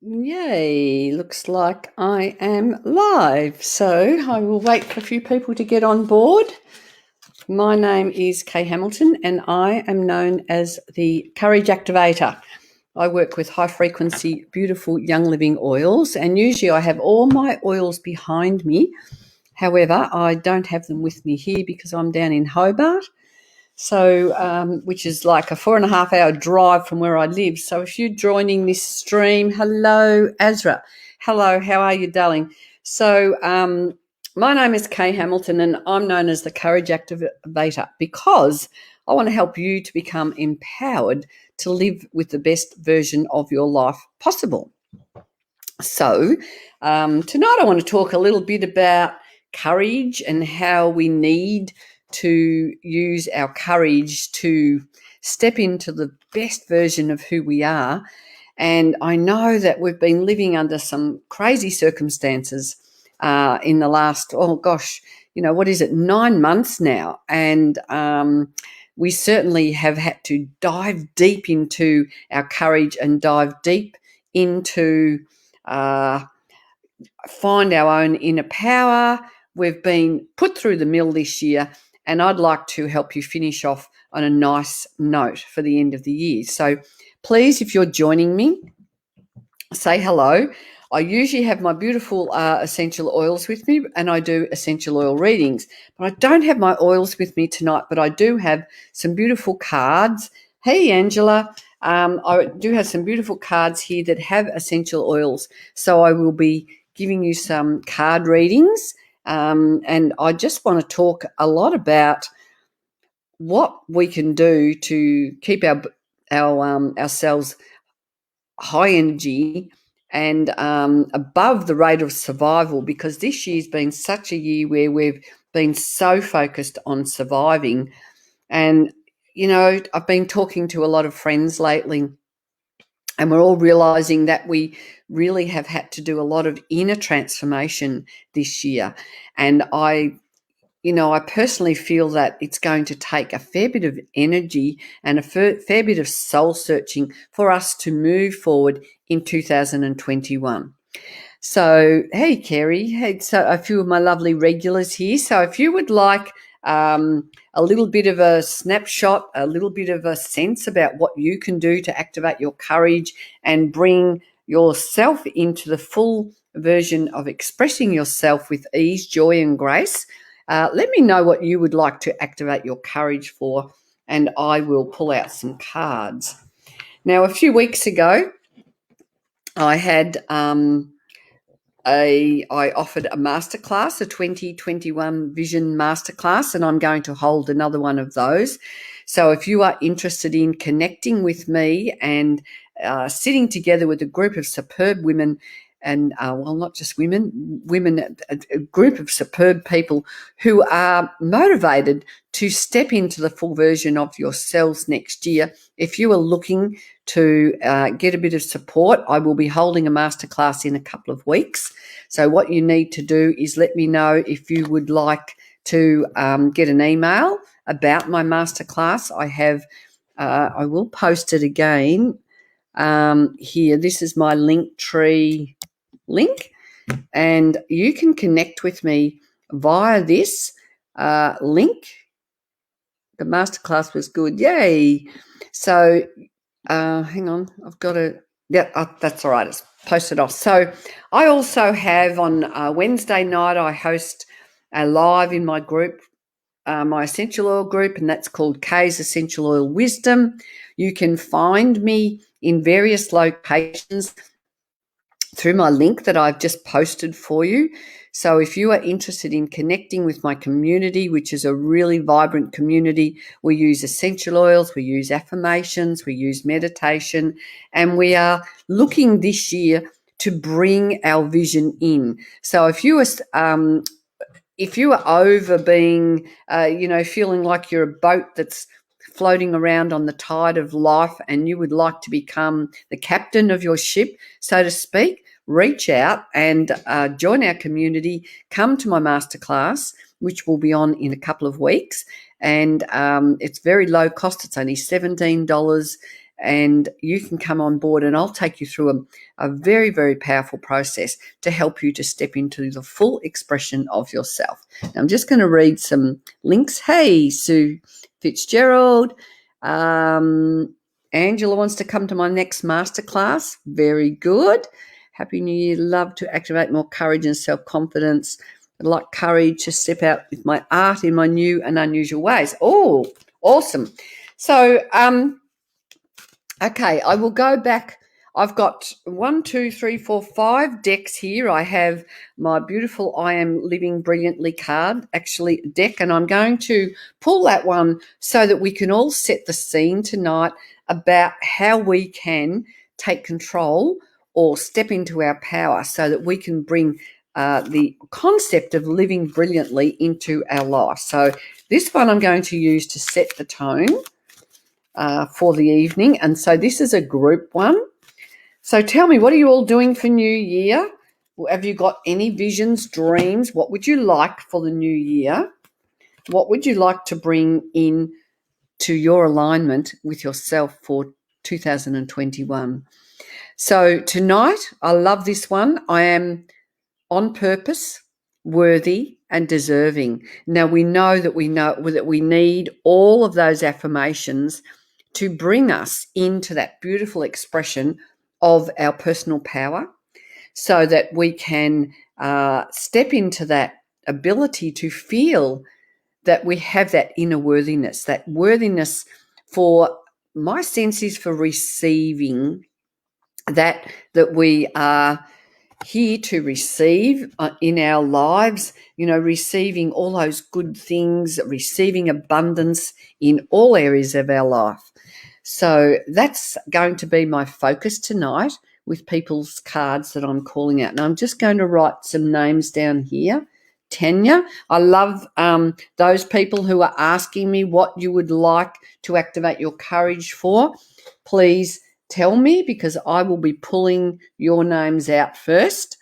Yay, looks like I am live. So I will wait for a few people to get on board. My name is Kay Hamilton and I am known as the Courage Activator. I work with high frequency, beautiful young living oils, and usually I have all my oils behind me. However, I don't have them with me here because I'm down in Hobart. So, which is like a 4.5 hour drive from where I live. So if you're joining this stream, hello, Azra. Hello, how are you, darling? So my name is Kay Hamilton and I'm known as the Courage Activator because I want to help you to become empowered to live with the best version of your life possible. So tonight I want to talk a little bit about courage and how we need to use our courage to step into the best version of who we are. And I know that we've been living under some crazy circumstances in the last, 9 months now. And we certainly have had to dive deep into our courage and dive deep into find our own inner power. We've been put through the mill this year, and I'd like to help you finish off on a nice note for the end of the year. So please, if you're joining me, say hello. I usually have my beautiful essential oils with me, and I do essential oil readings. But I don't have my oils with me tonight, but I do have some beautiful cards. Hey, Angela. I do have some beautiful cards here that have essential oils. So I will be giving you some card readings. And I just want to talk a lot about what we can do to keep ourselves high energy and above the rate of survival, because this year's been such a year where we've been so focused on surviving. And, I've been talking to a lot of friends lately, and we're all realizing that we really have had to do a lot of inner transformation this year. And I personally feel that it's going to take a fair bit of energy and a fair bit of soul searching for us to move forward in 2021. So, hey, Kerry. Hey, so a few of my lovely regulars here. So if you would like a little bit of a snapshot, a little bit of a sense about what you can do to activate your courage and bring yourself into the full version of expressing yourself with ease, joy, and grace, let me know what you would like to activate your courage for, and I will pull out some cards. Now, a few weeks ago, I had I offered a masterclass, a 2021 Vision Masterclass, and I'm going to hold another one of those. So if you are interested in connecting with me and sitting together with a group of superb women, and not just women, a group of superb people who are motivated to step into the full version of yourselves next year. If you are looking to get a bit of support, I will be holding a masterclass in a couple of weeks. So what you need to do is let me know if you would like to get an email about my masterclass. I will post it again here. This is my Linktree link, and you can connect with me via this link. The masterclass was good. Yay. So hang on, I've got to, that's all right, it's posted off. So I also have on Wednesday night, I host a live in my group, my essential oil group, and that's called Kay's Essential Oil Wisdom. You can find me in various locations through my link that I've just posted for you. So if you are interested in connecting with my community, which is a really vibrant community, we use essential oils, we use affirmations, we use meditation, and we are looking this year to bring our vision in. So if you are over being, feeling like you're a boat that's floating around on the tide of life and you would like to become the captain of your ship, so to speak, reach out and join our community. Come to my masterclass, which will be on in a couple of weeks. And it's very low cost. It's only $17. and you can come on board and I'll take you through a very, very powerful process to help you to step into the full expression of yourself. Now, I'm just going to read some links. Hey, Sue Fitzgerald. Angela wants to come to my next masterclass. Very good. Happy New Year. Love to activate more courage and self-confidence. I'd like courage to step out with my art in my new and unusual ways. Oh, awesome. So, okay, I will go back. I've got 5 decks here. I have my beautiful I Am Living Brilliantly card, actually deck, and I'm going to pull that one so that we can all set the scene tonight about how we can take control or step into our power so that we can bring the concept of living brilliantly into our life. So this one I'm going to use to set the tone for the evening. And so this is a group one. So tell me, what are you all doing for New Year? Have you got any visions, dreams? What would you like for the new year? What would you like to bring in to your alignment with yourself for 2021? So tonight, I love this one. I am on purpose, worthy, and deserving. Now we know that we need all of those affirmations to bring us into that beautiful expression of our personal power so that we can step into that ability to feel that we have that inner worthiness, for my sense is for receiving that we are here to receive in our lives, receiving all those good things, receiving abundance in all areas of our life. So that's going to be my focus tonight with people's cards that I'm calling out. And I'm just going to write some names down here. Tanya, I love those people who are asking me what you would like to activate your courage for. Please tell me, because I will be pulling your names out first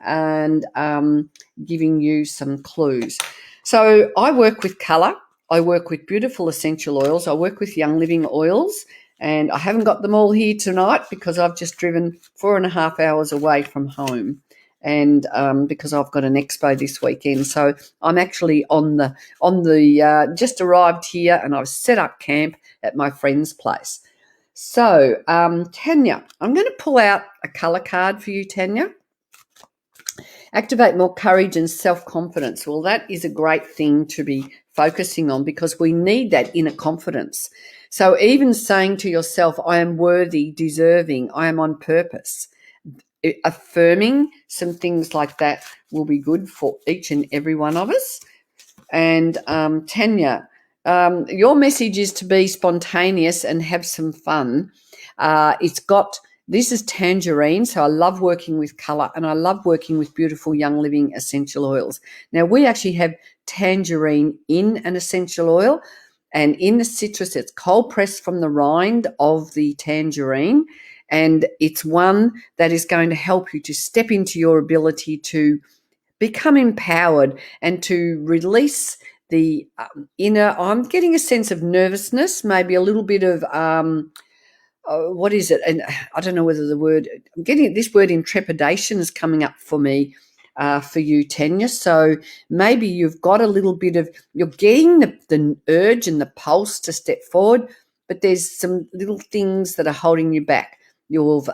and giving you some clues. So I work with colour. I work with beautiful essential oils. I work with Young Living oils, and I haven't got them all here tonight because I've just driven 4.5 hours away from home, and because I've got an expo this weekend. So I'm actually on the just arrived here, and I've set up camp at my friend's place. So Tanya, I'm going to pull out a colour card for you, Tanya. Activate more courage and self-confidence. Well, that is a great thing to be focusing on because we need that inner confidence. So even saying to yourself, I am worthy, deserving, I am on purpose, affirming some things like that will be good for each and every one of us. And Tanya, your message is to be spontaneous and have some fun. This is tangerine, so I love working with colour and I love working with beautiful Young Living essential oils. Now, we actually have tangerine in an essential oil, and in the citrus, it's cold pressed from the rind of the tangerine, and it's one that is going to help you to step into your ability to become empowered and to release the inner, I'm getting a sense of nervousness, maybe a little bit of what is it? And I don't know whether I'm getting this word intrepidation is coming up for me, for you, Tanya. So maybe you've got a little bit of, you're getting the urge and the pulse to step forward, but there's some little things that are holding you back. You've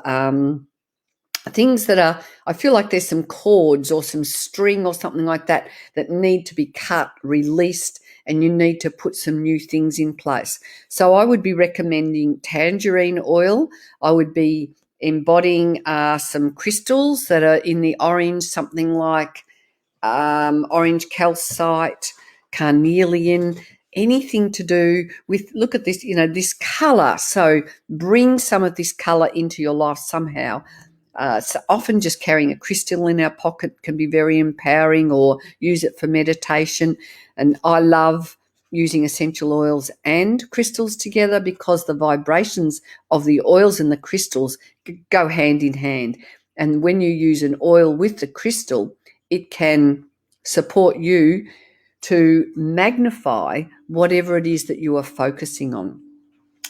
things that are, I feel like there's some cords or some string or something like that need to be cut, released, and you need to put some new things in place. So I would be recommending tangerine oil. I would be embodying some crystals that are in the orange, something like orange calcite, carnelian, anything to do with, look at this, this colour. So bring some of this colour into your life somehow. So often just carrying a crystal in our pocket can be very empowering, or use it for meditation. And I love using essential oils and crystals together because the vibrations of the oils and the crystals go hand in hand. And when you use an oil with the crystal, it can support you to magnify whatever it is that you are focusing on.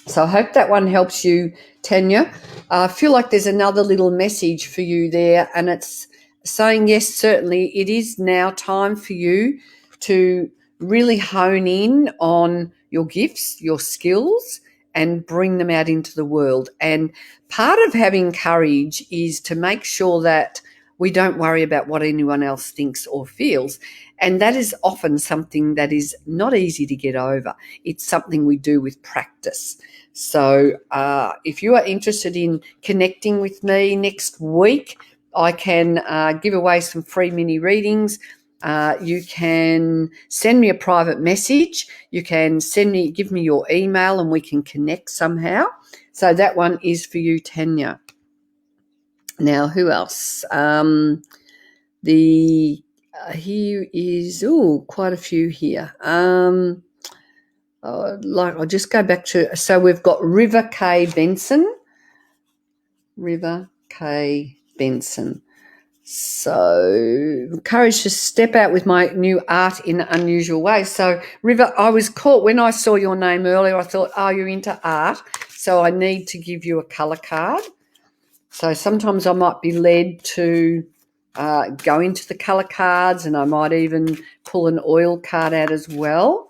So I hope that one helps you, Tanya. I feel like there's another little message for you there, and it's saying, yes, certainly it is now time for you to really hone in on your gifts, your skills, and bring them out into the world. And part of having courage is to make sure that we don't worry about what anyone else thinks or feels. And that is often something that is not easy to get over. It's something we do with practice. So if you are interested in connecting with me next week, I can give away some free mini readings. You can send me a private message. You can give me your email, and we can connect somehow. So that one is for you, Tanya. Now, who else? Here is quite a few here. I'll just go back to, so we've got River K. Benson. So, courage to step out with my new art in unusual ways. So, River, I was caught when I saw your name earlier. I thought, you're into art, so I need to give you a colour card. So sometimes I might be led to go into the colour cards, and I might even pull an oil card out as well.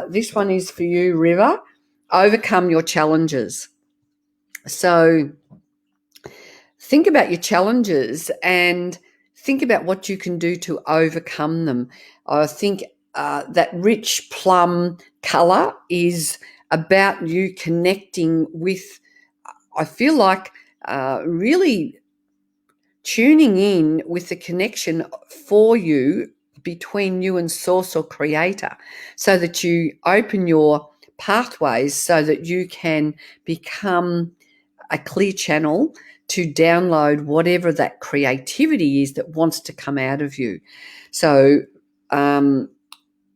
This one is for you, River. Overcome your challenges. So think about your challenges and think about what you can do to overcome them. I think that rich plum colour is about you connecting with, I feel like, really tuning in with the connection for you between you and source or creator, so that you open your pathways so that you can become a clear channel to download whatever that creativity is that wants to come out of you. So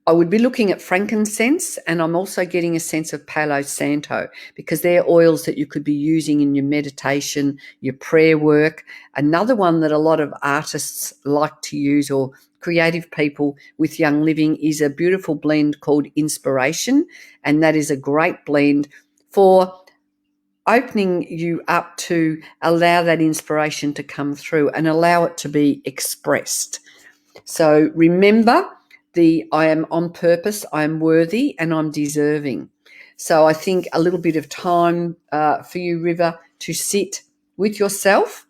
I would be looking at frankincense, and I'm also getting a sense of Palo Santo, because they're oils that you could be using in your meditation, your prayer work. Another one that a lot of artists like to use, or creative people with Young Living, is a beautiful blend called Inspiration, and that is a great blend for opening you up to allow that inspiration to come through and allow it to be expressed. So remember, I am on purpose, I am worthy, and I'm deserving. So I think a little bit of time for you, River, to sit with yourself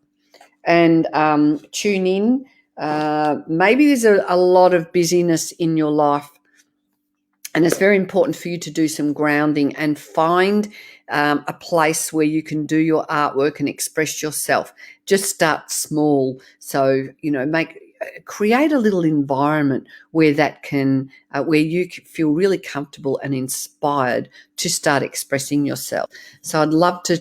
and tune in. Maybe there's a lot of busyness in your life, and it's very important for you to do some grounding and find a place where you can do your artwork and express yourself. Just start small. So, create a little environment where that can, where you feel really comfortable and inspired to start expressing yourself. So I'd love to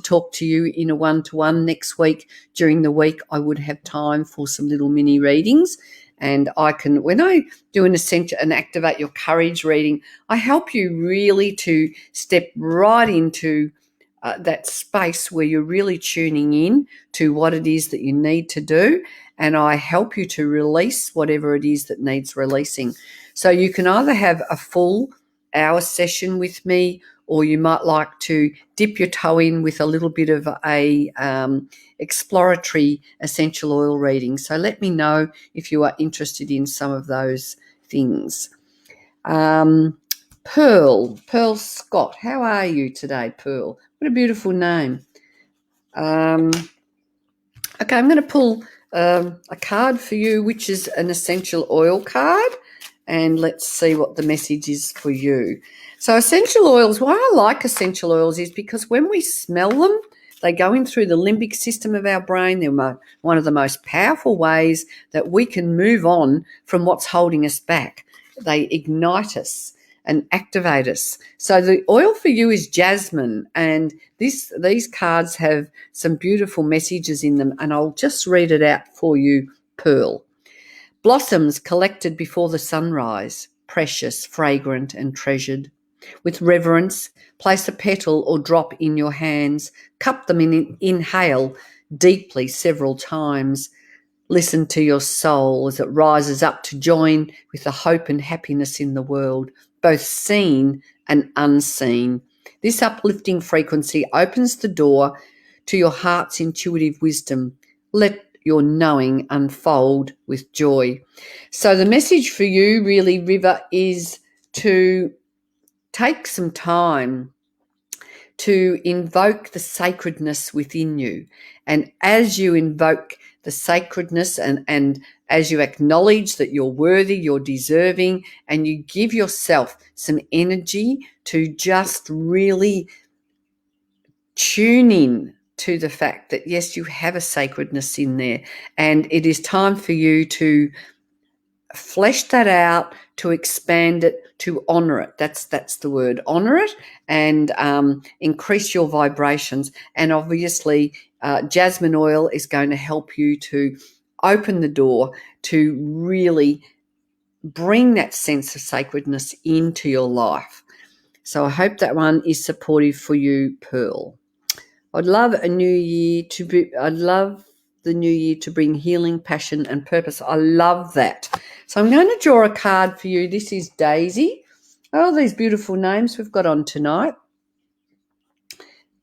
talk to you in a one-to-one next week. During the week, I would have time for some little mini readings. And when I do an Activate Your Courage reading, I help you really to step right into that space where you're really tuning in to what it is that you need to do. And I help you to release whatever it is that needs releasing. So you can either have a full hour session with me, or you might like to dip your toe in with a little bit of a exploratory essential oil reading. So let me know if you are interested in some of those things. Pearl Scott, how are you today, Pearl? What a beautiful name. Okay, I'm going to pull a card for you, which is an essential oil card, and let's see what the message is for you. So essential oils, why I like essential oils is because when we smell them, they go in through the limbic system of our brain. They're one of the most powerful ways that we can move on from what's holding us back. They ignite us and activate us. So the oil for you is jasmine, and these cards have some beautiful messages in them, and I'll just read it out for you, Pearl. Blossoms collected before the sunrise, precious, fragrant and treasured. With reverence, place a petal or drop in your hands, cup them in, inhale deeply several times. Listen to your soul as it rises up to join with the hope and happiness in the world, both seen and unseen. This uplifting frequency opens the door to your heart's intuitive wisdom. Let your knowing unfold with joy. So the message for you really, River, is to take some time to invoke the sacredness within you. And as you invoke the sacredness and as you acknowledge that you're worthy, you're deserving, and you give yourself some energy to just really tune in to the fact that, yes, you have a sacredness in there, and it is time for you to flesh that out, to expand it, to honor it. That's the word, honor it, and increase your vibrations. And obviously, jasmine oil is going to help you to open the door to really bring that sense of sacredness into your life. So I hope that one is supportive for you, Pearl. I'd love the new year to bring healing, passion, and purpose. I love that. So I'm going to draw a card for you. This is Daisy. Oh, these beautiful names we've got on tonight.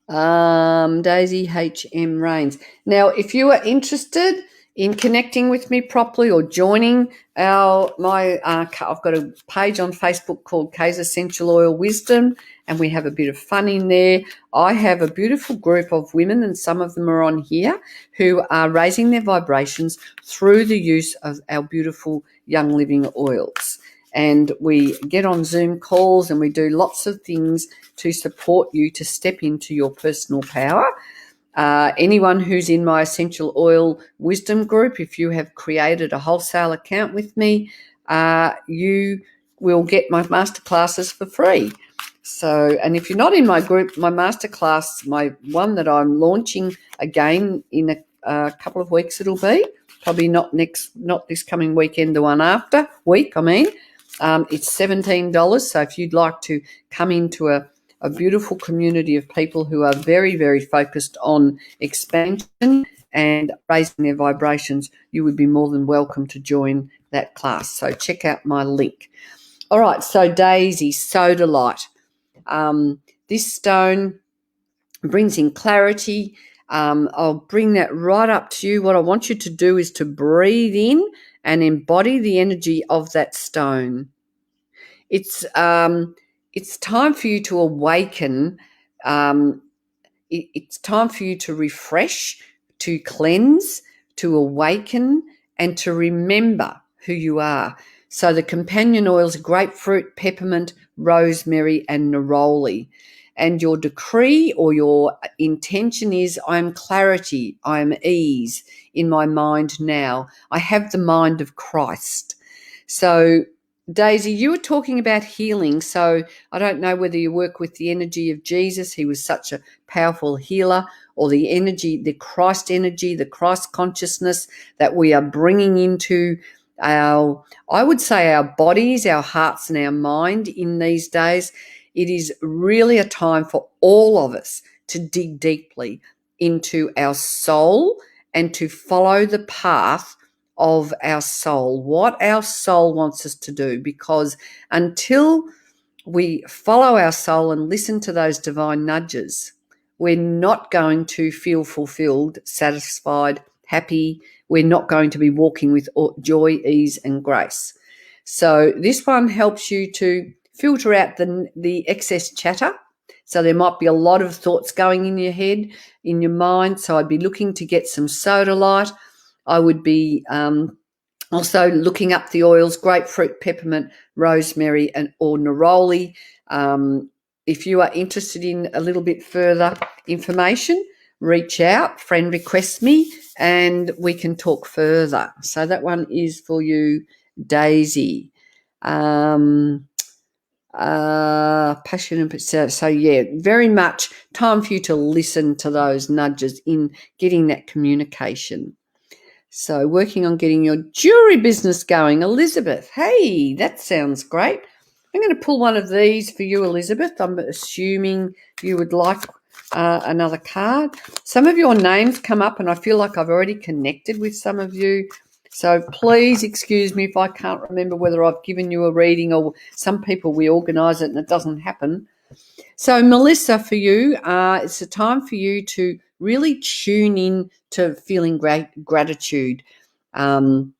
Daisy H.M. Rains. Now, if you are interested in connecting with me properly or joining I've got a page on Facebook called Kay's Essential Oil Wisdom, and we have a bit of fun in there. I have a beautiful group of women, and some of them are on here, who are raising their vibrations through the use of our beautiful Young Living oils. And we get on Zoom calls and we do lots of things to support you to step into your personal power. Anyone who's in my Essential Oil Wisdom group, if you have created a wholesale account with me, you will get my masterclasses for free. So, and if you're not in my group, my masterclass, my one that I'm launching again in a couple of weeks, it'll be probably not this coming weekend, the one after week. It's $17. So if you'd like to come into a beautiful community of people who are very, very focused on expansion and raising their vibrations, you would be more than welcome to join that class. So check out my link. All right, so Daisy, Soda Light. This stone brings in clarity. I'll bring that right up to you. What I want you to do is to breathe in and embody the energy of that stone. It's time for you to awaken. It's time for you to refresh, to cleanse, to awaken, and to remember who you are. So the companion oils are grapefruit, peppermint, rosemary, and neroli. And your decree or your intention is, I am clarity, I am ease in my mind now. I have the mind of Christ. So Daisy, you were talking about healing, so I don't know whether you work with the energy of Jesus. He was such a powerful healer, or the energy, the Christ energy, the Christ consciousness that we are bringing into our bodies, our hearts, and our mind in these days. It is really a time for all of us to dig deeply into our soul and to follow the path of our soul, what our soul wants us to do, because until we follow our soul and listen to those divine nudges, we're not going to feel fulfilled, satisfied, happy. We're not going to be walking with joy, ease, and grace. So this one helps you to filter out the excess chatter. So there might be a lot of thoughts going in your head, in your mind. So I'd be looking to get some soda light. I would be also looking up the oils, grapefruit, peppermint, rosemary, or neroli. If you are interested in a little bit further information, reach out, friend request me, and we can talk further. So that one is for you, Daisy. Passion and so yeah, very much time for you to listen to those nudges in getting that communication. So working on getting your jewelry business going, Elizabeth. Hey, that sounds great. I'm going to pull one of these for you, Elizabeth. I'm assuming you would like another card. Some of your names come up and I feel like I've already connected with some of you. So please excuse me if I can't remember whether I've given you a reading, or some people we organise it and it doesn't happen. So, Melissa, for you, it's a time for you to really tune in to feeling gratitude. Um,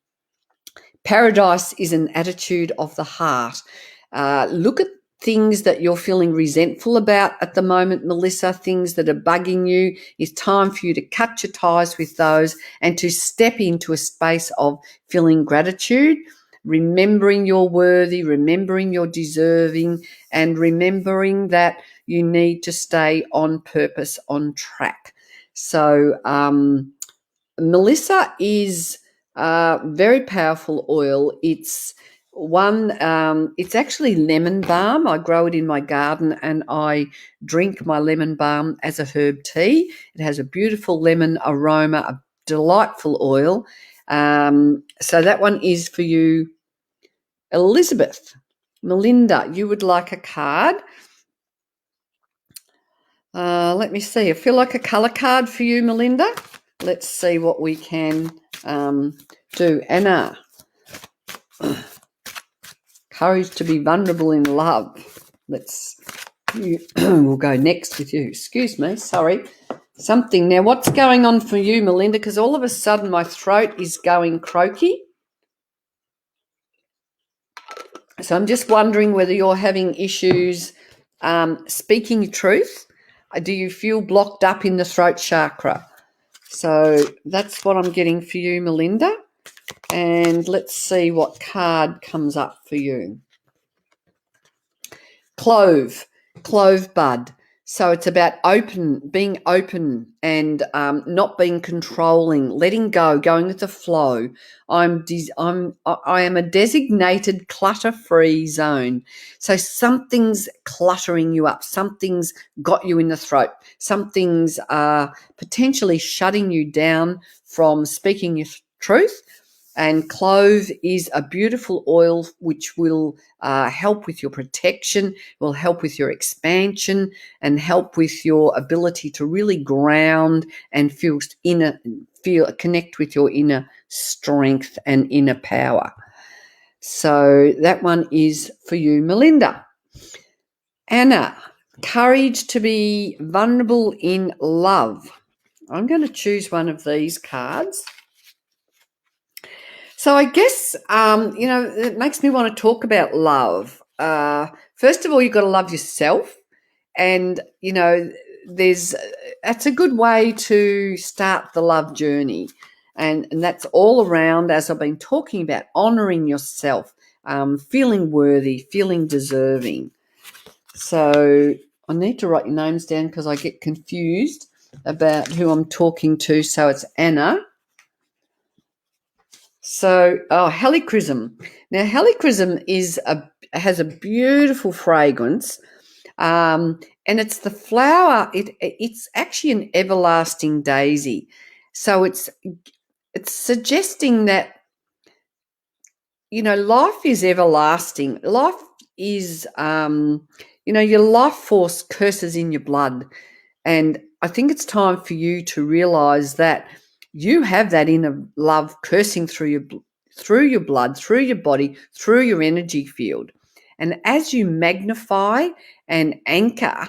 Paradise is an attitude of the heart. Look at things that you're feeling resentful about at the moment, Melissa, things that are bugging you. It's time for you to cut your ties with those and to step into a space of feeling gratitude, remembering you're worthy, remembering you're deserving, and remembering that you need to stay on purpose, on track. So, Melissa is a very powerful oil. It's it's actually lemon balm. I grow it in my garden and I drink my lemon balm as a herb tea. It has a beautiful lemon aroma, a delightful oil. So that one is for you, Elizabeth. Melinda, you would like a card. Let me see. I feel like a colour card for you, Melinda. Let's see what we can do. Anna, courage to be vulnerable in love. We'll go next with you. Excuse me, sorry. Something. Now, what's going on for you, Melinda? Because all of a sudden my throat is going croaky. So I'm just wondering whether you're having issues speaking your truth. Do you feel blocked up in the throat chakra? So that's what I'm getting for you, Melinda. And let's see what card comes up for you. Clove bud. So it's about being open and not being controlling, letting go, going with the flow. I am a designated clutter-free zone. So something's cluttering you up. Something's got you in the throat. Something's potentially shutting you down from speaking your truth. And clove is a beautiful oil which will help with your protection, will help with your expansion, and help with your ability to really ground and connect with your inner strength and inner power. So that one is for you, Melinda. Anna, courage to be vulnerable in love. I'm going to choose one of these cards. So I guess, it makes me want to talk about love. First of all, you've got to love yourself. And, that's a good way to start the love journey. And that's all around, as I've been talking about, honouring yourself, feeling worthy, feeling deserving. So I need to write your names down because I get confused about who I'm talking to. So it's Anna. So, helichrysum. Now, helichrysum has a beautiful fragrance, and it's the flower. It's actually an everlasting daisy. So it's suggesting that life is everlasting. Life is your life force curses in your blood, and I think it's time for you to realise that you have that inner love coursing through your blood, through your body, through your energy field. And as you magnify and anchor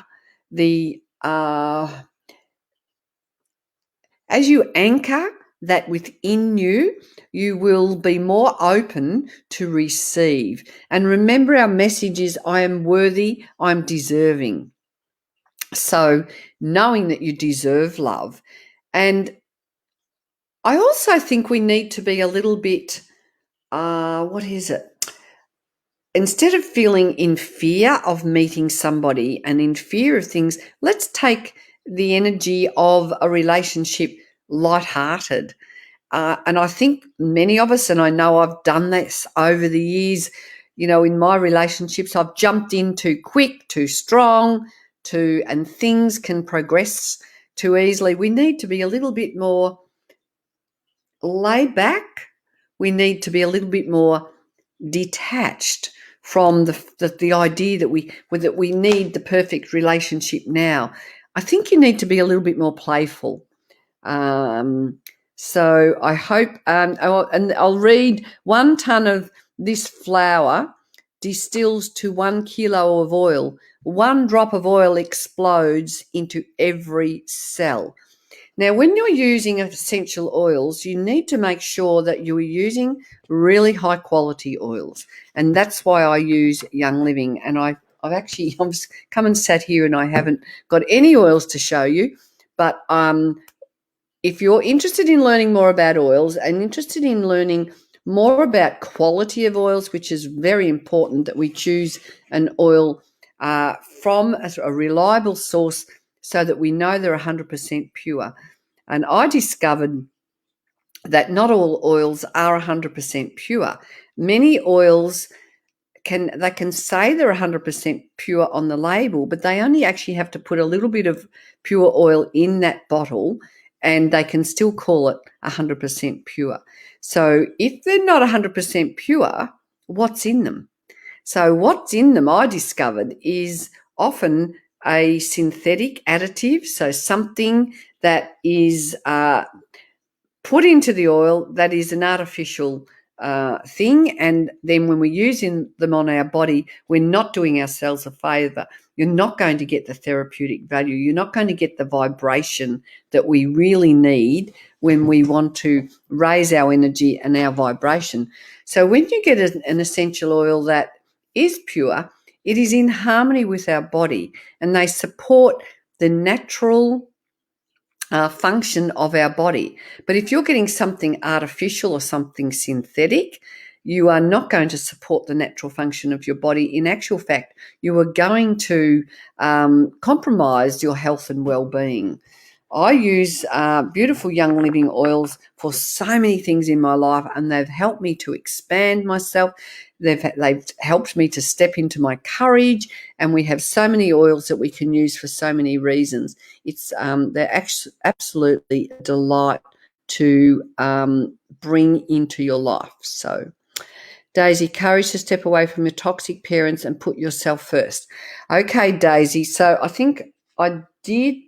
that within you, you will be more open to receive. And remember, our message is, I am worthy, I'm deserving. So knowing that you deserve love. And I also think we need to be a little bit, instead of feeling in fear of meeting somebody and in fear of things, let's take the energy of a relationship lighthearted. And I think many of us, and I know I've done this over the years, in my relationships, I've jumped in too quick, too strong, and things can progress too easily. We need to be a little bit more laid back. We need to be a little bit more detached from the idea that we need the perfect relationship now. I think you need to be a little bit more playful. So I hope, and I'll read, 1 ton of this flower distills to 1 kilo of oil. one drop of oil explodes into every cell. Now, when you're using essential oils, you need to make sure that you're using really high quality oils. And that's why I use Young Living. And I've come and sat here and I haven't got any oils to show you. But if you're interested in learning more about oils and interested in learning more about quality of oils, which is very important that we choose an oil from a reliable source so that we know they're 100% pure. And I discovered that not all oils are 100% pure. Many oils can say they're 100% pure on the label, but they only actually have to put a little bit of pure oil in that bottle and they can still call it 100% pure. So if they're not 100% pure, what's in them? So what's in them, I discovered, is often a synthetic additive, so something that is put into the oil that is an artificial thing, and then when we're using them on our body, we're not doing ourselves a favour. You're not going to get the therapeutic value. You're not going to get the vibration that we really need when we want to raise our energy and our vibration. So when you get an essential oil that is pure, it is in harmony with our body and they support the natural function of our body. But if you're getting something artificial or something synthetic, you are not going to support the natural function of your body. In actual fact, you are going to compromise your health and well-being. I use beautiful Young Living oils for so many things in my life, and they've helped me to expand myself. They've helped me to step into my courage, and we have so many oils that we can use for so many reasons. They're absolutely a delight to bring into your life. So, Daisy, courage to step away from your toxic parents and put yourself first. Okay, Daisy. So I think I did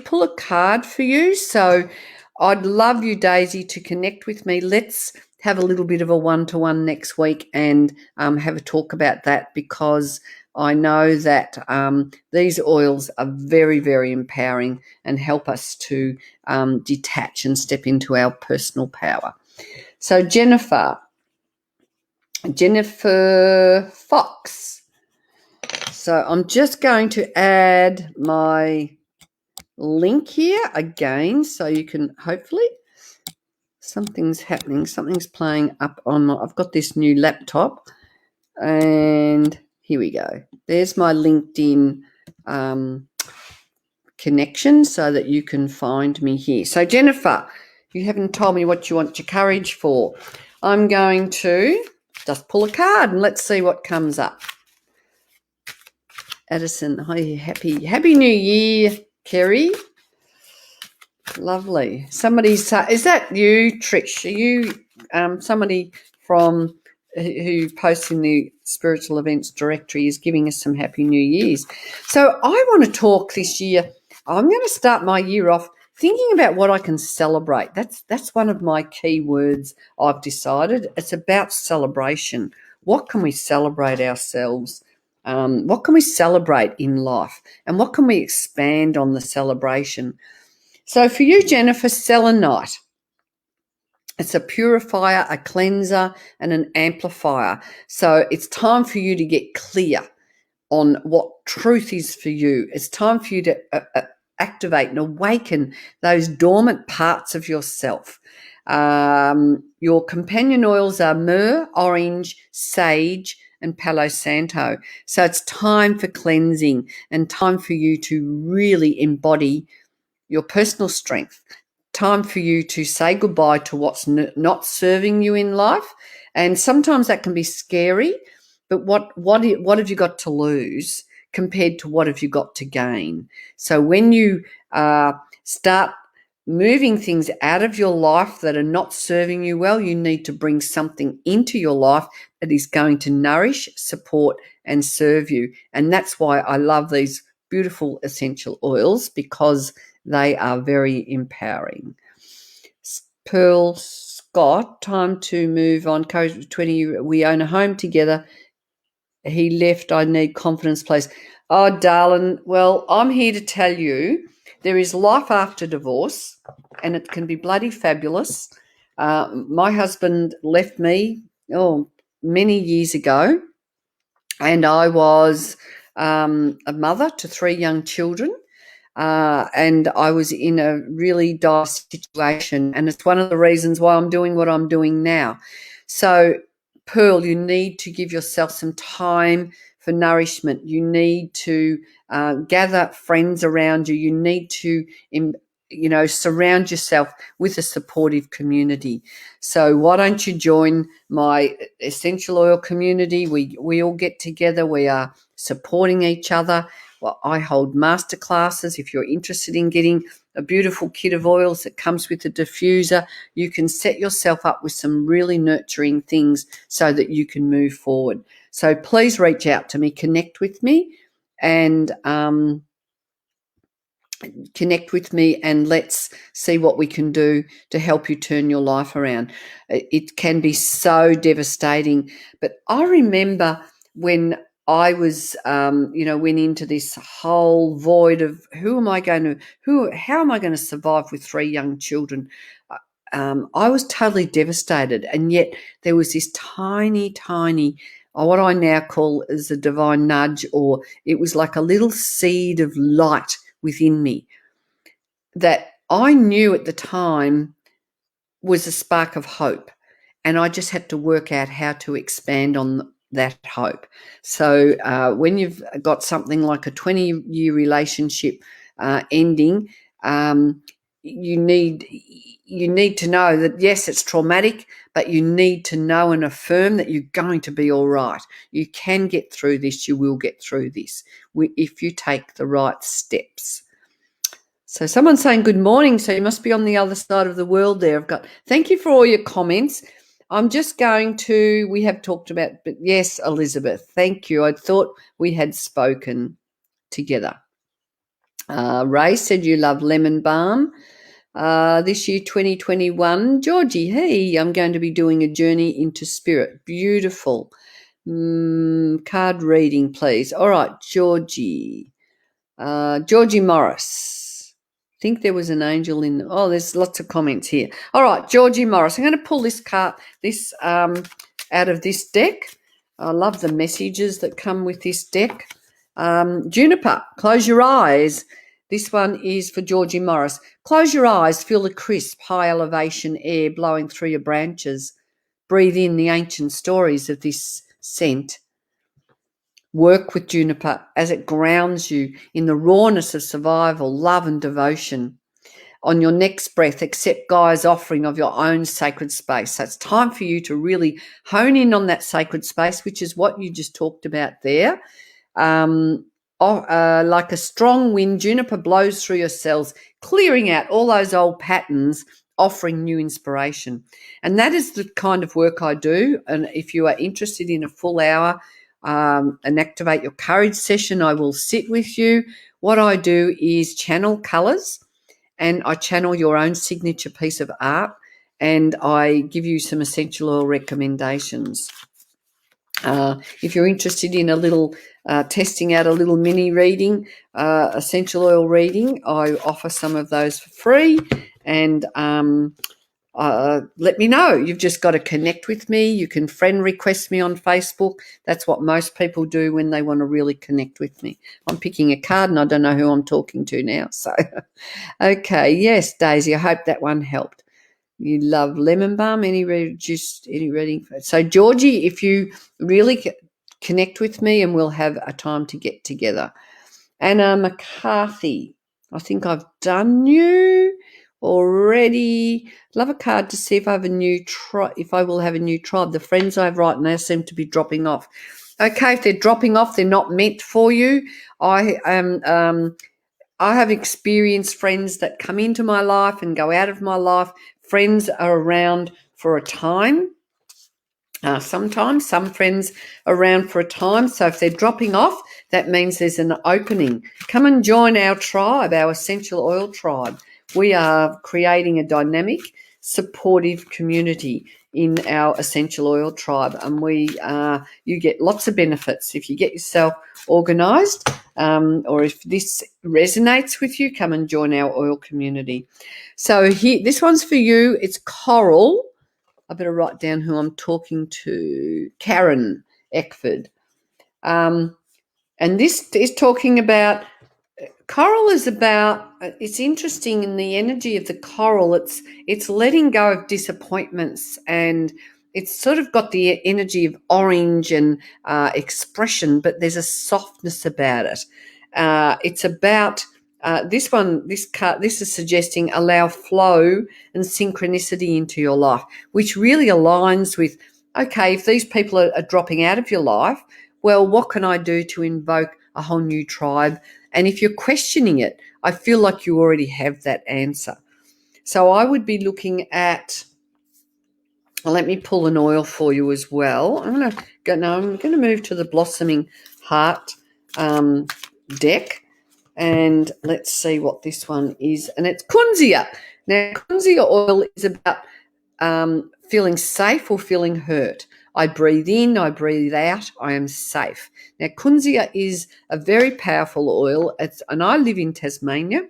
pull a card for you. So I'd love you, Daisy, to connect with me. Let's have a little bit of a one-to-one next week and have a talk about that, because I know that these oils are very, very empowering and help us to detach and step into our personal power. So Jennifer Fox. So I'm just going to add my link here again so you can hopefully, something's happening, something's playing up on I've got this new laptop, and here we go. There's my LinkedIn connection so that you can find me here. So Jennifer, you haven't told me what you want your courage for. I'm going to just pull a card and let's see what comes up. Addison, hi, happy New Year, Kerry. Lovely. Is that you, Trish? Are you somebody from who posts in the spiritual events directory is giving us some happy New Year's? So I want to talk this year. I'm going to start my year off thinking about what I can celebrate. That's one of my key words I've decided. It's about celebration. What can we celebrate ourselves? What can we celebrate in life? And what can we expand on the celebration? So for you, Jennifer, selenite. It's a purifier, a cleanser, and an amplifier. So it's time for you to get clear on what truth is for you. It's time for you to activate and awaken those dormant parts of yourself. Your companion oils are myrrh, orange, sage, and Palo Santo. So it's time for cleansing and time for you to really embody your personal strength. Time for you to say goodbye to what's not serving you in life. And sometimes that can be scary, but what have you got to lose compared to what have you got to gain? So when you start moving things out of your life that are not serving you well, you need to bring something into your life that is going to nourish, support, and serve you. And that's why I love these beautiful essential oils, because they are very empowering. Pearl Scott, time to move on. Courage 20, we own a home together. he left. I need confidence, please. Oh, darling, well, I'm here to tell you there is life after divorce, and it can be bloody fabulous. My husband left me, many years ago, and I was a mother to 3 young children. And I was in a really dire situation, and it's one of the reasons why I'm doing what I'm doing now. So, Pearl, you need to give yourself some time for nourishment. You need to gather friends around you. You need to, surround yourself with a supportive community. So why don't you join my essential oil community? We all get together. We are supporting each other. Well, I hold masterclasses. If you're interested in getting a beautiful kit of oils that comes with a diffuser, you can set yourself up with some really nurturing things so that you can move forward. So please reach out to me, connect with me, and let's see what we can do to help you turn your life around. It can be so devastating, but I remember when I was, went into this whole void of how am I going to survive with 3 young children? I was totally devastated, and yet there was this tiny, what I now call is a divine nudge, or it was like a little seed of light within me that I knew at the time was a spark of hope, and I just had to work out how to expand on that hope. So when you've got something like a 20-year relationship ending, you need to know that, yes, it's traumatic, but you need to know and affirm that you're going to be all right. You can get through this. You will get through this if you take the right steps. So someone's saying good morning, so you must be on the other side of the world there. Thank you for all your comments. I'm just going to, we have talked about, but yes, Elizabeth, thank you. I thought we had spoken together. Ray said you love lemon balm. This year, 2021. Georgie, hey, I'm going to be doing a journey into spirit. Beautiful. Card reading, please. All right, Georgie. Georgie Morris. I think there was an angel in. Oh, there's lots of comments here. All right, Georgie Morris. I'm going to pull this card, out of this deck. I love the messages that come with this deck. Juniper, close your eyes. This one is for Georgie Morris. Close your eyes, feel the crisp, high elevation air blowing through your branches. Breathe in the ancient stories of this scent. Work with juniper as it grounds you in the rawness of survival, love and devotion. On your next breath, accept Gaia's offering of your own sacred space. So it's time for you to really hone in on that sacred space, which is what you just talked about there. Like a strong wind, juniper blows through your cells, clearing out all those old patterns, offering new inspiration. And that is the kind of work I do. And if you are interested in a full hour, an Activate Your Courage session, I will sit with you. What I do is channel colours, and I channel your own signature piece of art, and I give you some essential oil recommendations. If you're interested in a little testing out a little mini reading, essential oil reading, I offer some of those for free, and let me know. You've just got to connect with me. You can friend request me on Facebook. That's what most people do when they want to really connect with me. I'm picking a card and I don't know who I'm talking to now. So, okay. Yes, Daisy, I hope that one helped. You love lemon balm, any reading. So, Georgie, if you really connect with me, and we'll have a time to get together. Anna McCarthy, I think I've done you already. Love a card to see if I have a new if I will have a new tribe. The friends I have right now seem to be dropping off. Okay, if they're dropping off, they're not meant for you. I have experienced friends that come into my life and go out of my life. Friends are around for a time. Sometimes some friends are around for a time. So if they're dropping off, that means there's an opening. Come and join our tribe, our essential oil tribe. We are creating a dynamic, supportive community in our essential oil tribe, and you get lots of benefits if you get yourself organised, or if this resonates with you, come and join our oil community. So here, this one's for you. It's coral. I better write down who I'm talking to. Karen Eckford. And this is talking about coral. Is about, it's interesting in the energy of the coral. It's letting go of disappointments, and it's sort of got the energy of orange and expression, but there's a softness about it. It's about this one. This is suggesting allow flow and synchronicity into your life, which really aligns with, okay, if these people are dropping out of your life, well, what can I do to invoke a whole new tribe? And if you're questioning it, I feel like you already have that answer. So I would be looking at, let me pull an oil for you as well. I'm going to move to the Blossoming Heart deck, and let's see what this one is. And it's Kunzia. Now, Kunzia oil is about feeling safe or feeling hurt. I breathe in, I breathe out, I am safe. Now, Kunzia is a very powerful oil, and I live in Tasmania,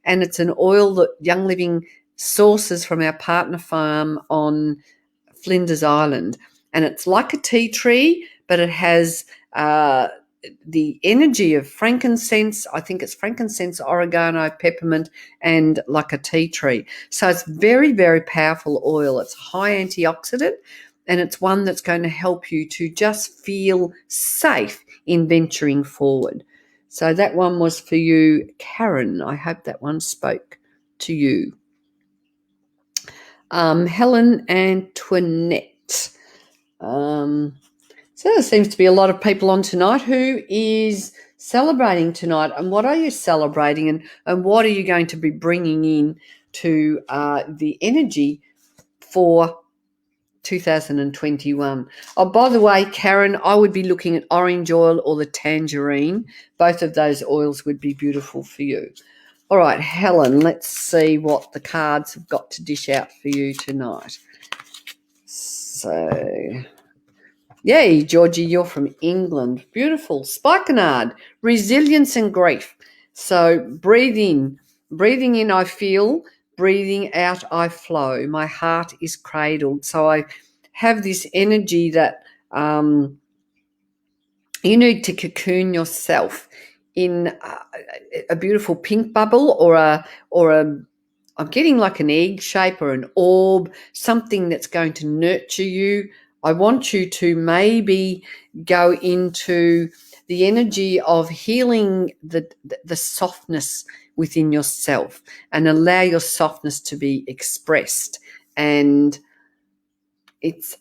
and it's an oil that Young Living sources from our partner farm on Flinders Island. And it's like a tea tree, but it has the energy of frankincense. I think it's frankincense, oregano, peppermint, and like a tea tree. So it's very, very powerful oil. It's high antioxidant, and it's one that's going to help you to just feel safe in venturing forward. So that one was for you, Karen. I hope that one spoke to you. Helen Antoinette. So there seems to be a lot of people on tonight. Who is celebrating tonight, and what are you celebrating, and what are you going to be bringing in to the energy for 2021? Oh, by the way, Karen, I would be looking at orange oil or the tangerine. Both of those oils would be beautiful for you. All right, Helen, let's see what the cards have got to dish out for you tonight. So, yay, Georgie, you're from England. Beautiful. Spikenard, resilience and grief. So breathing in, I feel. Breathing out, I flow. My heart is cradled. So I have this energy that you need to cocoon yourself in a beautiful pink bubble, or I'm getting like an egg shape or an orb, something that's going to nurture you. I want you to maybe go into the energy of healing the softness within yourself, and allow your softness to be expressed. And it's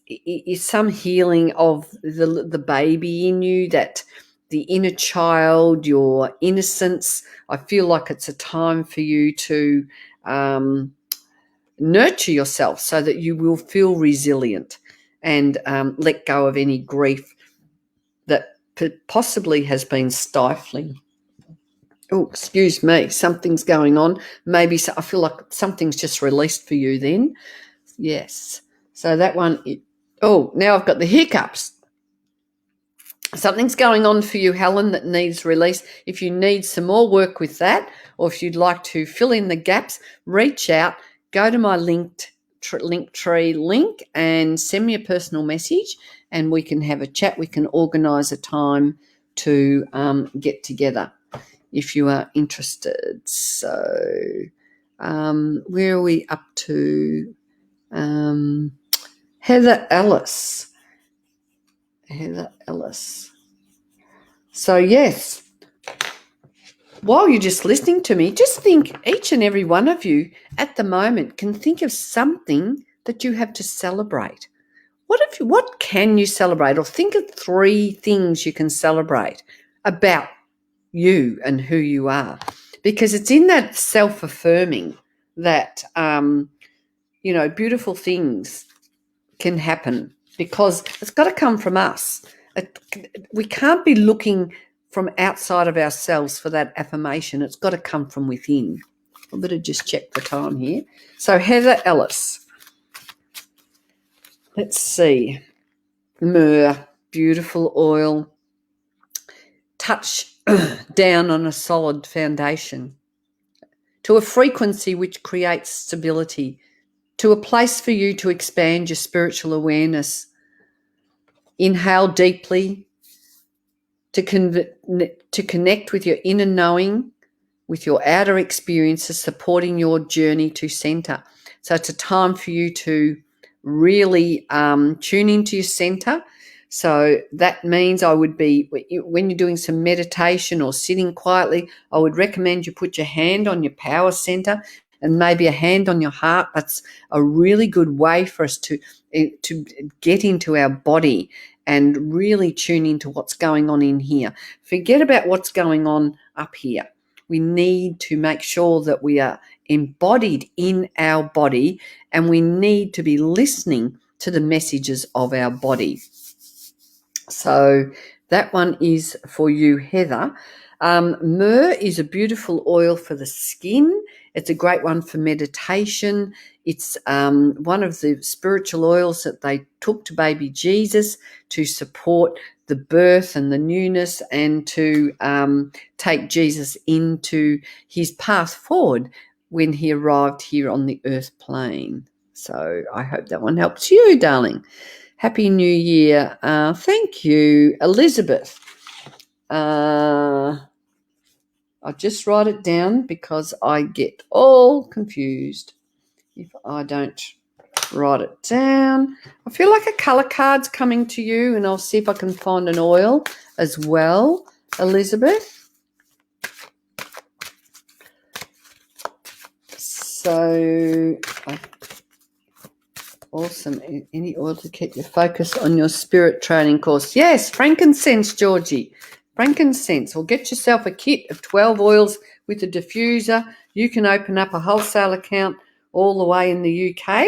some healing of the baby in you, that the inner child, your innocence. I feel like it's a time for you to nurture yourself so that you will feel resilient, and let go of any grief that possibly has been stifling. Oh, excuse me, something's going on. Maybe I feel like something's just released for you then. Yes. So that one, now I've got the hiccups. Something's going on for you, Helen, that needs release. If you need some more work with that, or if you'd like to fill in the gaps, reach out, go to my Linktree link and send me a personal message, and we can have a chat. We can organise a time to get together if you are interested. So where are we up to? Heather Ellis. So yes, while you're just listening to me, just think, each and every one of you at the moment can think of something that you have to celebrate. What can you celebrate? Or think of 3 things you can celebrate about you and who you are, because it's in that self-affirming that beautiful things can happen, because it's got to come from us. We can't be looking from outside of ourselves for that affirmation. It's got to come from within. I better just check the time here. So Heather Ellis, Let's see. Myrrh, beautiful oil. Touch down on a solid foundation, to a frequency which creates stability, to a place for you to expand your spiritual awareness. Inhale deeply to connect with your inner knowing, with your outer experiences supporting your journey to center. So it's a time for you to really tune into your center. So that means when you're doing some meditation or sitting quietly, I would recommend you put your hand on your power center and maybe a hand on your heart. That's a really good way for us to get into our body and really tune into what's going on in here. Forget about what's going on up here. We need to make sure that we are embodied in our body, and we need to be listening to the messages of our body. So that one is for you, Heather. Myrrh is a beautiful oil for the skin. It's a great one for meditation. It's one of the spiritual oils that they took to baby Jesus to support the birth and the newness, and to take Jesus into his path forward when he arrived here on the earth plane. So I hope that one helps you, darling. Happy New Year. Thank you, Elizabeth. I'll just write it down because I get all confused if I don't write it down. I feel like a colour card's coming to you, and I'll see if I can find an oil as well, Elizabeth. So, awesome. Any oil to keep your focus on your spirit training course? Yes, frankincense, Georgie. Frankincense. Or get yourself a kit of 12 oils with a diffuser. You can open up a wholesale account all the way in the UK,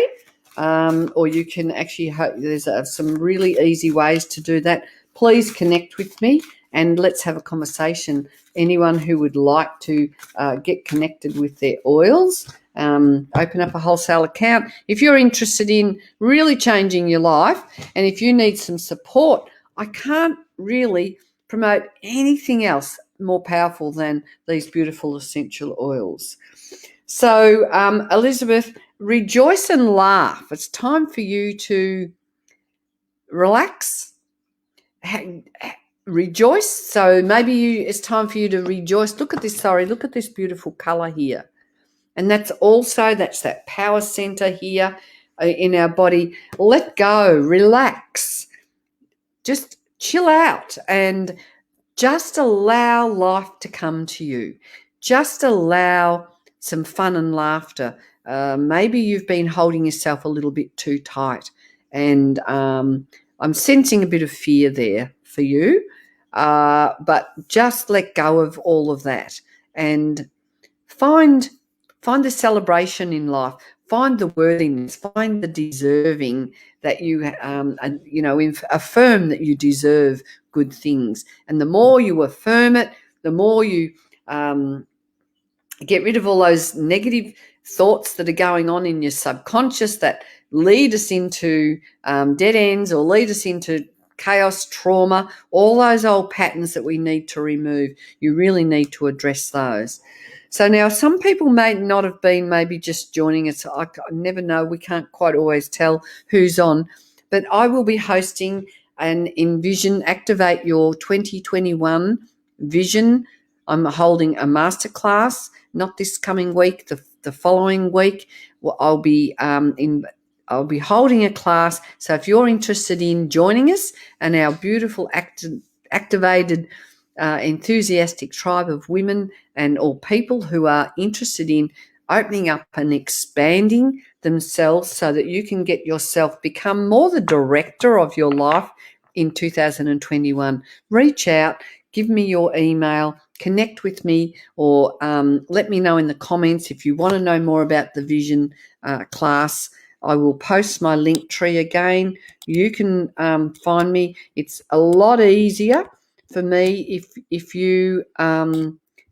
or you can actually, there's some really easy ways to do that. Please connect with me and let's have a conversation. Anyone who would like to get connected with their oils, open up a wholesale account. If you're interested in really changing your life, and if you need some support, I can't really promote anything else more powerful than these beautiful essential oils. So, Elizabeth, rejoice and laugh. It's time for you to relax, rejoice. So maybe it's time for you to rejoice. Look at this beautiful colour here. And that's that power center here in our body. Let go, relax, just chill out and just allow life to come to you. Just allow some fun and laughter. Maybe you've been holding yourself a little bit too tight, and I'm sensing a bit of fear there for you, but just let go of all of that and find the celebration in life. Find the worthiness, find the deserving that you, affirm that you deserve good things. And the more you affirm it, the more you get rid of all those negative thoughts that are going on in your subconscious that lead us into dead ends or lead us into chaos, trauma, all those old patterns that we need to remove. You really need to address those. So now some people may not have been maybe just joining us. I never know. We can't quite always tell who's on. But I will be hosting an Envision Activate Your 2021 Vision. I'm holding a masterclass, not this coming week, the following week. I'll be holding a class. So if you're interested in joining us and our beautiful activated enthusiastic tribe of women and all people who are interested in opening up and expanding themselves so that you can get yourself become more the director of your life in 2021, reach out, give me your email, connect with me, or let me know in the comments if you want to know more about the Vision class. I will post my link tree again. You can find me. It's a lot easier for me if you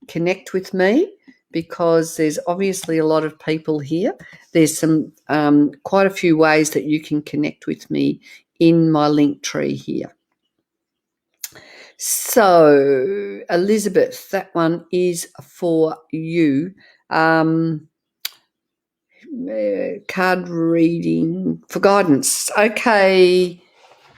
connect with me. because there's obviously a lot of people here. There's some quite a few ways that you can connect with me in my link tree here. So, Elizabeth, that one is for you. Card reading for guidance. Okay,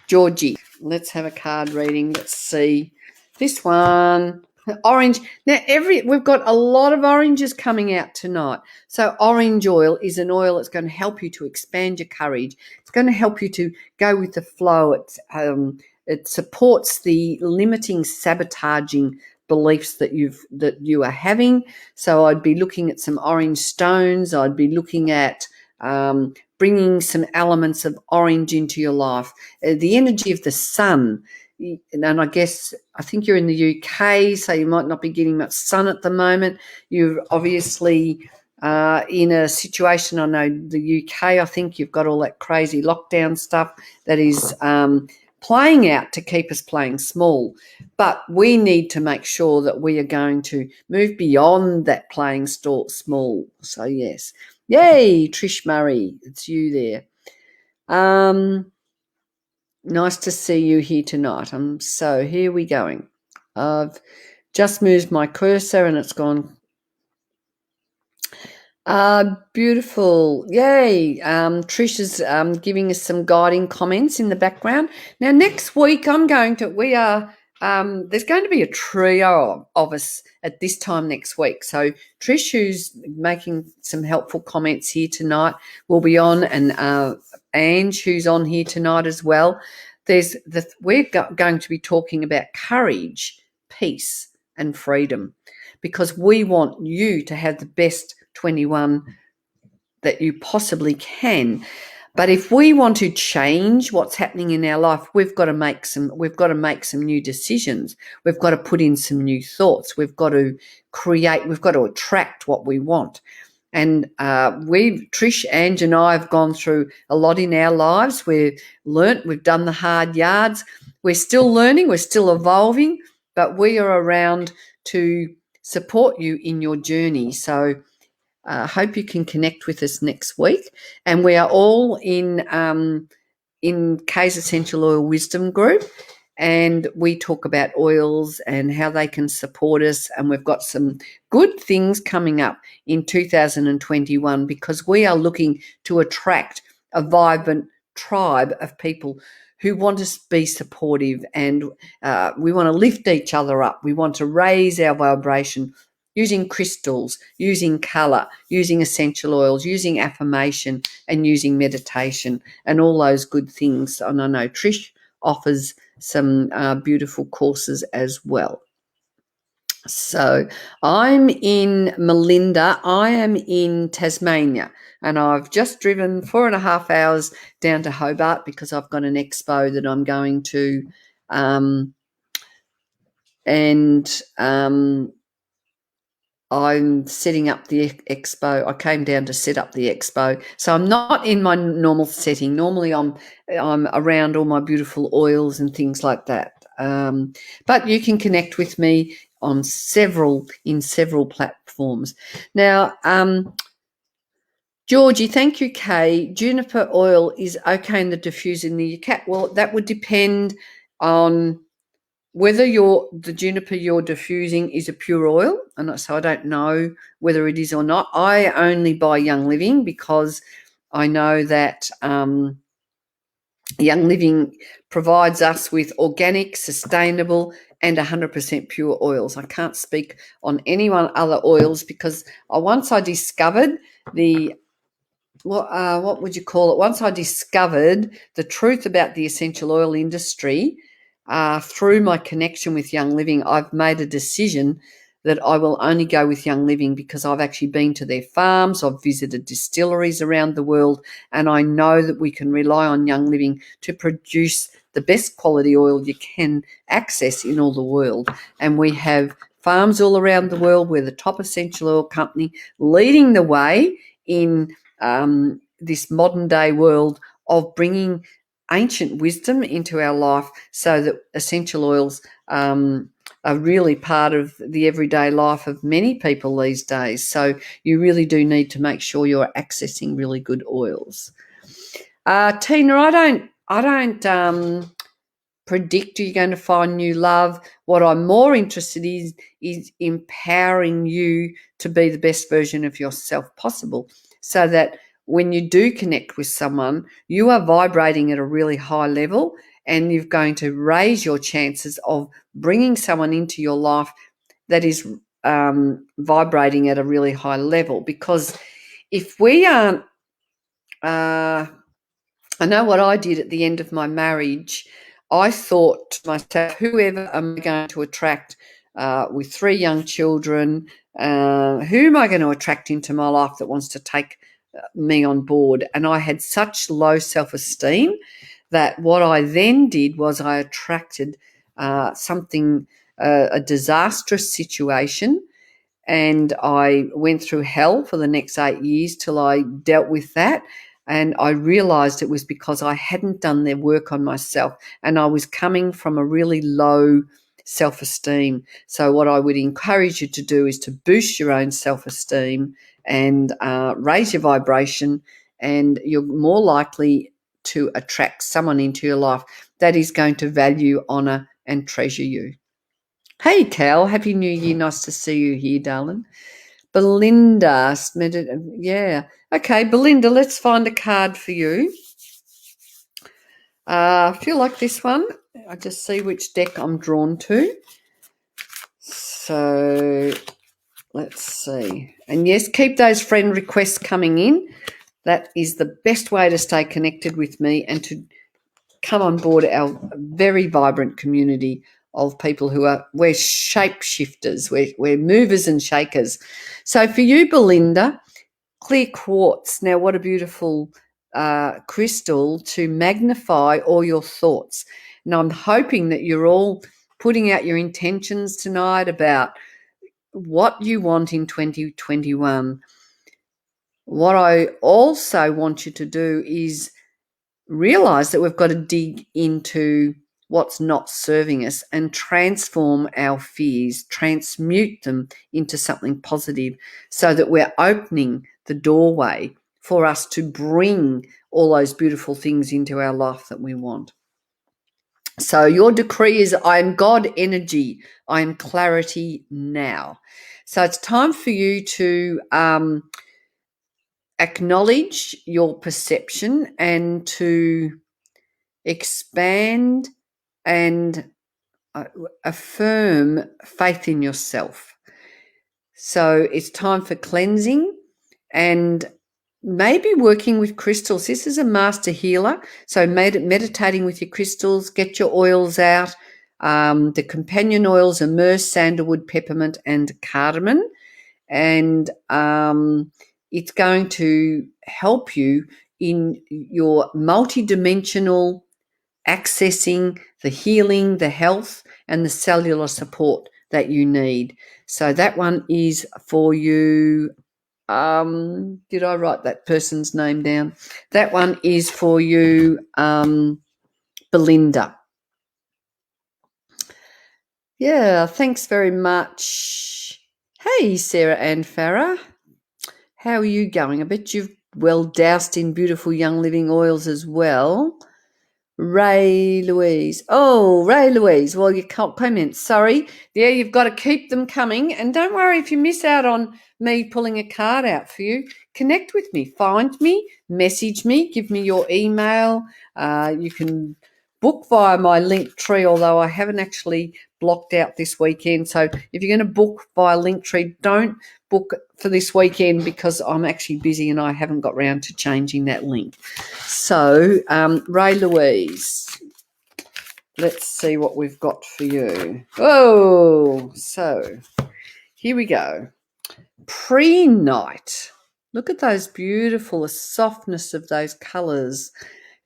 Georgie, let's have a card reading. Let's see. This one, orange. Now, we've got a lot of oranges coming out tonight. So orange oil is an oil that's going to help you to expand your courage. It's going to help you to go with the flow. It supports the limiting, sabotaging beliefs that you are having. So I'd be looking at some orange stones. I'd be looking at bringing some elements of orange into your life. The energy of the sun, and I think you're in the UK, so you might not be getting much sun at the moment. You're obviously in a situation, I know the UK, I think you've got all that crazy lockdown stuff that is playing out to keep us playing small. But we need to make sure that we are going to move beyond that playing small. So, yes. Yay, Trish Murray, it's you there. Nice to see you here tonight. So here we going. I've just moved my cursor and it's gone. Beautiful. Yay. Trish is giving us some guiding comments in the background. Now, next week there's going to be a trio of us at this time next week. So Trish, who's making some helpful comments here tonight, will be on, and Ange, who's on here tonight as well. We're going to be talking about courage, peace, and freedom, because we want you to have the best 21 that you possibly can. But if we want to change what's happening in our life, we've got to make some new decisions. We've got to put in some new thoughts. We've got to attract what we want. And Trish, Ange and I have gone through a lot in our lives. We've done the hard yards. We're still learning, we're still evolving, but we are around to support you in your journey. So I hope you can connect with us next week. And we are all in Kay's Essential Oil Wisdom Group, and we talk about oils and how they can support us. And we've got some good things coming up in 2021, because we are looking to attract a vibrant tribe of people who want to be supportive, and we want to lift each other up. We want to raise our vibration using crystals, using colour, using essential oils, using affirmation, and using meditation, and all those good things. And I know Trish offers some beautiful courses as well. So I'm in Melinda. I am in Tasmania, and I've just driven 4.5 hours down to Hobart because I've got an expo that I'm going to, I'm setting up the expo. I came down to set up the expo. So I'm not in my normal setting. Normally I'm around all my beautiful oils and things like that. But you can connect with me on several platforms. Now, Georgie, thank you, Kay. Juniper oil is okay in the diffuser in the UK. Well, that would depend on whether the juniper you're diffusing is a pure oil, and so I don't know whether it is or not. I only buy Young Living because I know that Young Living provides us with organic, sustainable, and 100% pure oils. I can't speak on any other oils because once I discovered what would you call it? Once I discovered the truth about the essential oil industry, through my connection with Young Living, I've made a decision that I will only go with Young Living because I've actually been to their farms, I've visited distilleries around the world, and I know that we can rely on Young Living to produce the best quality oil you can access in all the world. And we have farms all around the world. We're the top essential oil company leading the way in this modern day world of bringing ancient wisdom into our life so that essential oils are really part of the everyday life of many people these days. So you really do need to make sure you're accessing really good oils. Tina, I don't predict you're going to find new love. What I'm more interested in is empowering you to be the best version of yourself possible, so that when you do connect with someone, you are vibrating at a really high level, and you're going to raise your chances of bringing someone into your life that is vibrating at a really high level. Because if we aren't, I know what I did at the end of my marriage. I thought to myself, whoever am I going to attract with 3 young children? Who am I going to attract into my life that wants to take me on board? And I had such low self-esteem that what I then did was I attracted a disastrous situation, and I went through hell for the next 8 years till I dealt with that. And I realised it was because I hadn't done the work on myself, and I was coming from a really low self-esteem. So what I would encourage you to do is to boost your own self-esteem and raise your vibration, and you're more likely to attract someone into your life that is going to value, honour and treasure you. Hey, Cal, Happy New Year. Nice to see you here, darling. Belinda, yeah. Okay, Belinda, let's find a card for you. I feel like this one. I just see which deck I'm drawn to. So let's see. And yes, keep those friend requests coming in. That is the best way to stay connected with me and to come on board our very vibrant community of people we're shapeshifters, we're movers and shakers. So for you, Belinda, clear quartz. Now, what a beautiful crystal to magnify all your thoughts. And I'm hoping that you're all putting out your intentions tonight about what you want in 2021. What I also want you to do is realize that we've got to dig into what's not serving us and transform our fears, transmute them into something positive, so that we're opening the doorway for us to bring all those beautiful things into our life that we want. So your decree is, I am God energy. I am clarity now. So it's time for you to acknowledge your perception and to expand and affirm faith in yourself. So it's time for cleansing and maybe working with crystals. This is a master healer. So meditating with your crystals, get your oils out. The companion oils are myrrh, sandalwood, peppermint, and cardamom. And it's going to help you in your multidimensional accessing the healing, the health, and the cellular support that you need. So that one is for you. Did I write that person's name down? That one is for you, Belinda. Yeah, thanks very much. Hey, Sarah Ann Farah. How are you going? I bet you've well doused in beautiful young living oils as well. Ray Louise. Oh, Ray Louise. Well, you can't comment. Sorry. Yeah, you've got to keep them coming. And don't worry if you miss out on me pulling a card out for you. Connect with me. Find me. Message me. Give me your email. You can book via my Linktree, although I haven't actually blocked out this weekend. So if you're going to book via Linktree, don't book for this weekend because I'm actually busy and I haven't got round to changing that link. So, Ray Louise, let's see what we've got for you. Oh, so here we go. Pre-night. Look at those beautiful, the softness of those colours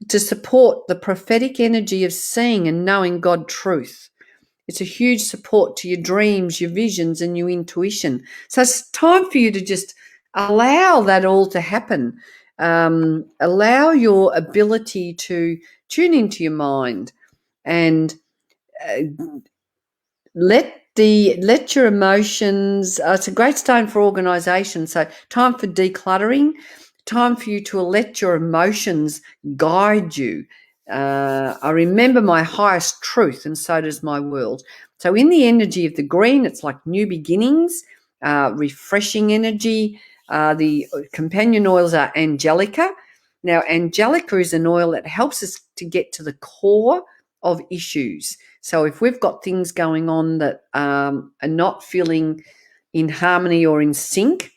to support the prophetic energy of seeing and knowing God truth. It's a huge support to your dreams, your visions, and your intuition. So it's time for you to just allow that all to happen. Allow your ability to tune into your mind and let let your emotions, it's a great time for organisation. So time for decluttering, time for you to let your emotions guide you. I remember my highest truth, and so does my world. So in the energy of the green, it's like new beginnings, refreshing energy. The companion oils are Angelica. Now, Angelica is an oil that helps us to get to the core of issues. So if we've got things going on that are not feeling in harmony or in sync,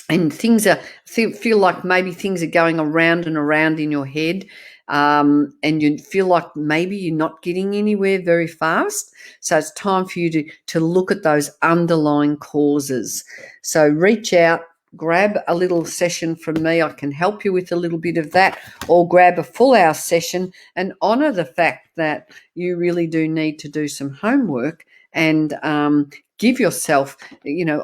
and things feel like maybe things are going around and around in your head, and you feel like maybe you're not getting anywhere very fast. So it's time for you to look at those underlying causes. So reach out, grab a little session from me. I can help you with a little bit of that, or grab a full hour session and honour the fact that you really do need to do some homework and give yourself,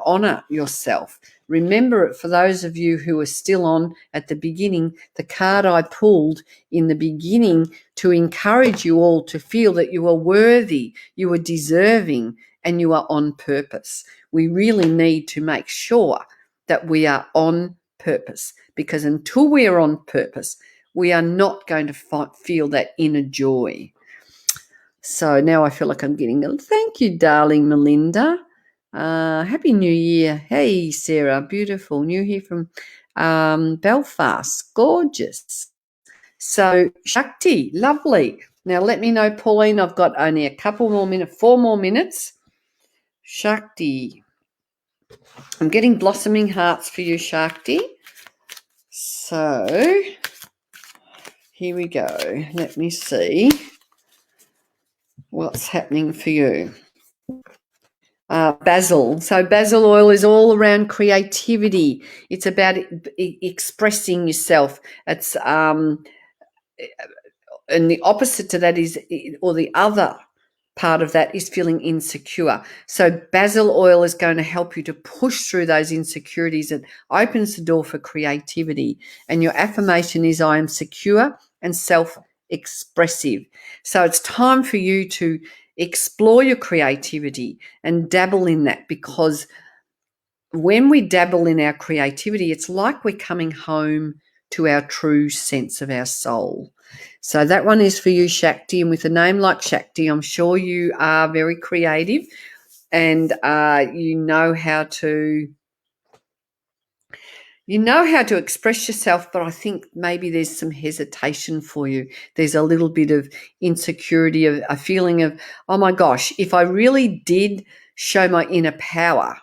honour yourself. Remember it, for those of you who are still on at the beginning, the card I pulled in the beginning to encourage you all to feel that you are worthy, you are deserving, and you are on purpose. We really need to make sure that we are on purpose, because until we are on purpose, we are not going to feel that inner joy. So now I feel like I'm getting thank you, darling Melinda. Happy New Year. Hey, Sarah, beautiful. New here from Belfast. Gorgeous. So, Shakti, lovely. Now, let me know, Pauline, I've got only a couple more minutes, 4 more minutes. Shakti. I'm getting blossoming hearts for you, Shakti. So, here we go. Let me see what's happening for you. Basil. So basil oil is all around creativity. It's about expressing yourself. It's and the opposite to that is, or the other part of that is feeling insecure. So basil oil is going to help you to push through those insecurities. It opens the door for creativity. And your affirmation is, I am secure and self-expressive. So it's time for you to explore your creativity and dabble in that, because when we dabble in our creativity, it's like we're coming home to our true sense of our soul. So that one is for you, Shakti. And with a name like Shakti, I'm sure you are very creative and you know how to express yourself, but I think maybe there's some hesitation for you. There's a little bit of insecurity, of a feeling of, oh my gosh, if I really did show my inner power,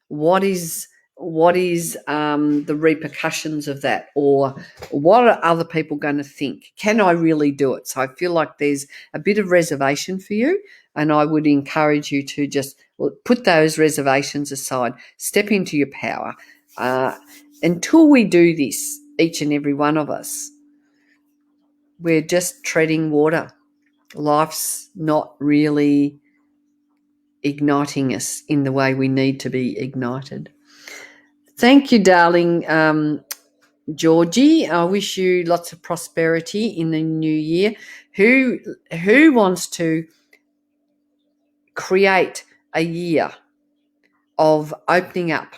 what is the repercussions of that, or what are other people going to think? Can I really do it? So I feel like there's a bit of reservation for you, and I would encourage you to just put those reservations aside, step into your power. Until we do this, each and every one of us, we're just treading water. Life's not really igniting us in the way we need to be ignited. Thank you, darling Georgie. I wish you lots of prosperity in the new year. Who wants to create a year of opening up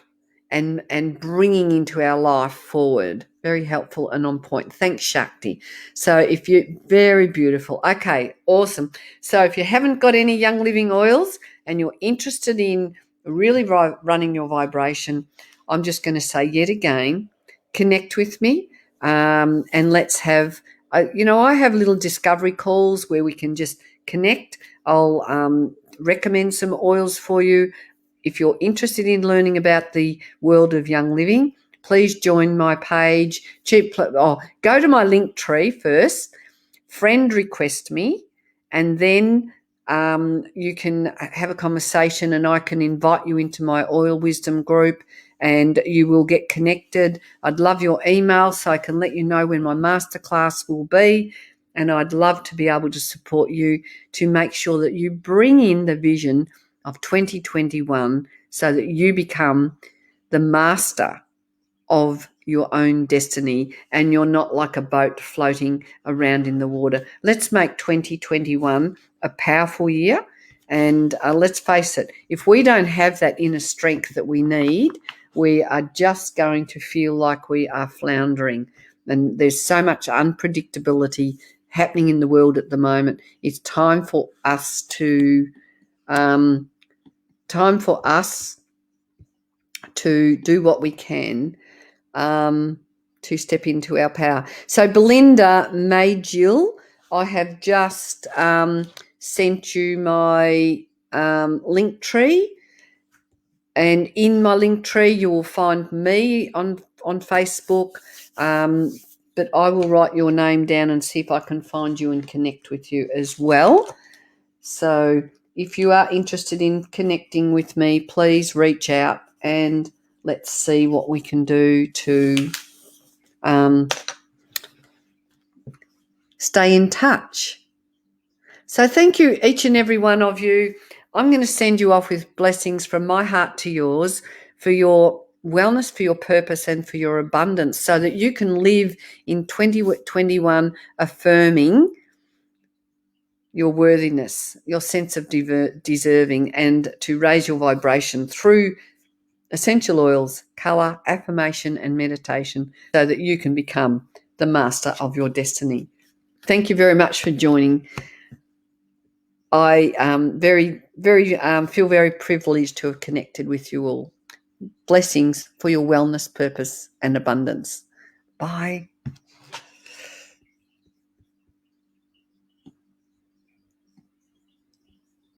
and bringing into our life forward? Very helpful and on point. Thanks, Shakti. So if you, very beautiful. Okay, awesome. So if you haven't got any Young Living oils and you're interested in really running your vibration, I'm just going to say yet again, connect with me, and let's have, I have little discovery calls where we can just connect. I'll recommend some oils for you. If you're interested in learning about the world of Young Living, please join my page. Go to my link tree first, friend request me, and then you can have a conversation and I can invite you into my Oil Wisdom group and you will get connected. I'd love your email so I can let you know when my masterclass will be, and I'd love to be able to support you to make sure that you bring in the vision of 2021 so that you become the master of your own destiny and you're not like a boat floating around in the water. Let's make 2021 a powerful year And let's face it, if we don't have that inner strength that we need, we are just going to feel like we are floundering. And there's so much unpredictability happening in the world at the moment. It's time for us to do what we can to step into our power. So Belinda May-Jill, I have just sent you my link tree, and in my link tree you will find me on Facebook, but I will write your name down and see if I can find you and connect with you as well. So if you are interested in connecting with me, please reach out and let's see what we can do to stay in touch. So thank you, each and every one of you. I'm going to send you off with blessings from my heart to yours for your wellness, for your purpose, and for your abundance, so that you can live in 2021 affirming your worthiness, your sense of deserving, and to raise your vibration through essential oils, colour, affirmation, and meditation, so that you can become the master of your destiny. Thank you very much for joining. I feel very privileged to have connected with you all. Blessings for your wellness, purpose, and abundance. Bye.